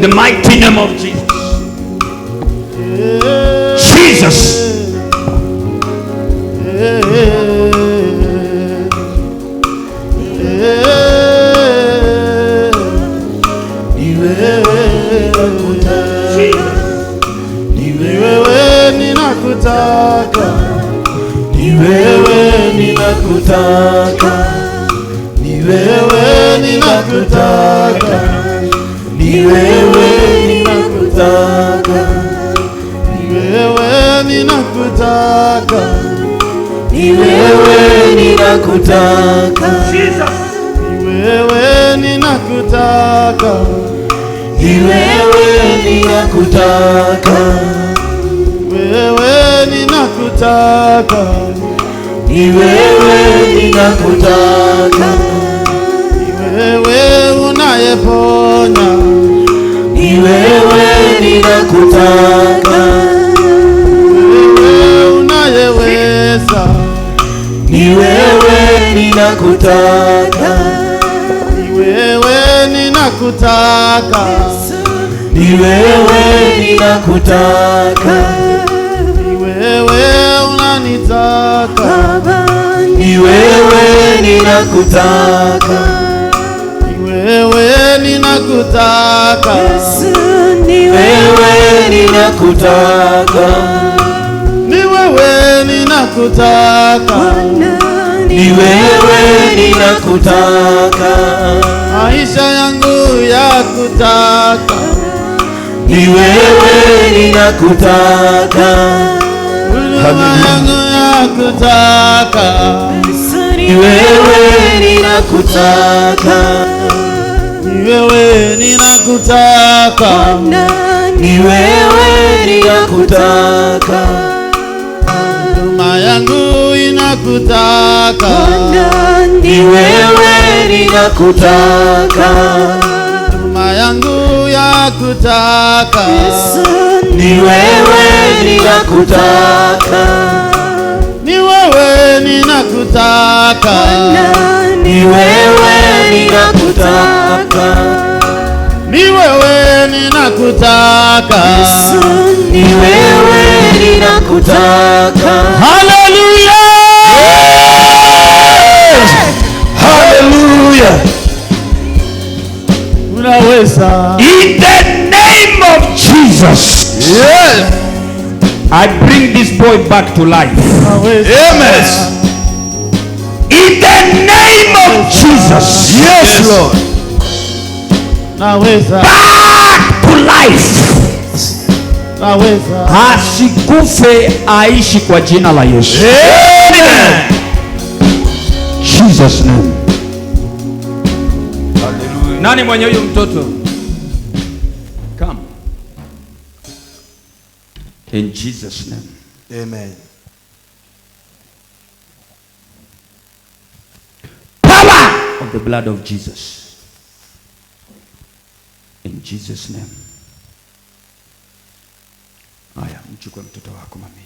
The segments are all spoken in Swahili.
the mighty name of Jesus. Jesus. Maisha yangu ya kutaka ni wewe ninakutaka, yangu ya kutaka ni wewe ninakutaka, ni wewe ninakutaka, ni wewe ninakutaka, huduma yangu inakutaka, ni wewe ninakutaka, huduma yangu ya kutaka, ni wewe ninakutaka, ni wewe ninakutaka, ni wewe ninakutaka, ni wewe ninakutaka, ni wewe ninakutaka. Hallelujah! Hallelujah! Unaweza. In the name of Jesus. Yes. I bring this boy back to life. Amen. In the name of Jesus. Yes, Lord. Naweza. Back to life. Naweza. Asikufe, aishi kwa jina la Yesu. Amen. Jesus name. Hallelujah. Nani mwenye huyo mtoto? Come. In Jesus name. Amen. Power of the blood of Jesus. In Jesus name. Aya, mchukue mtoto wako mami.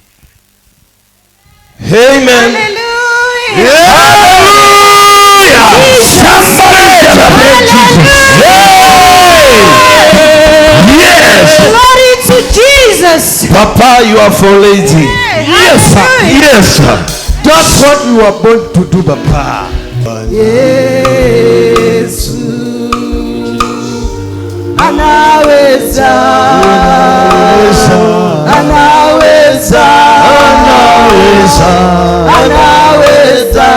Amen. Hallelujah. Hallelujah. Somebody celebrate Jesus. Yes. Glory to Jesus. Papa, you are for lady. Yes, sir. Yes, sir. That's what you are born to do, Papa. Yesu anaweza, anaweza, Anaweza. anaweza,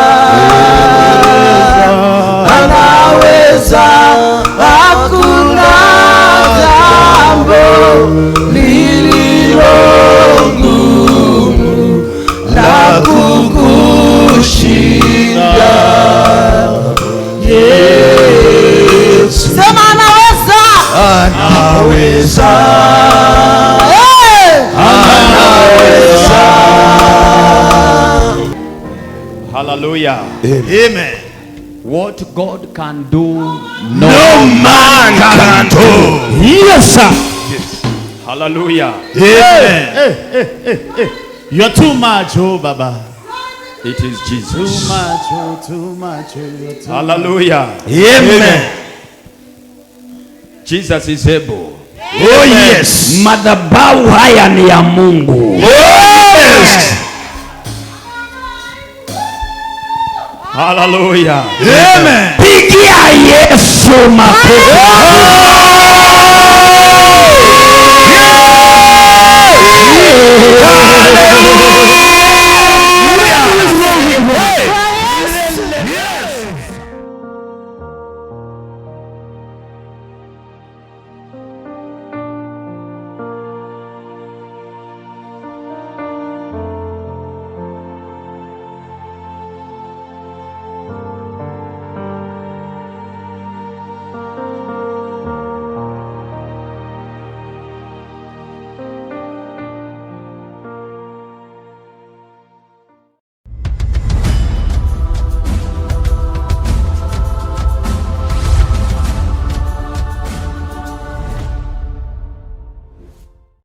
anaweza, hakuna jambo lililo ngumu la kukushinda. Yesu sema anaweza, Anaweza. anaweza. Hallelujah. Amen. What God can do, No man can do. Yes, sir. Hallelujah. Amen. You are too much, oh Baba. It is Too Jesus. much, oh, too much, oh, you're too Hallelujah. Amen. Jesus is able. Oh yes. Madhabahu haya ni ya Mungu. Yes. Hallelujah. Amen. Pigia Yesu makofi.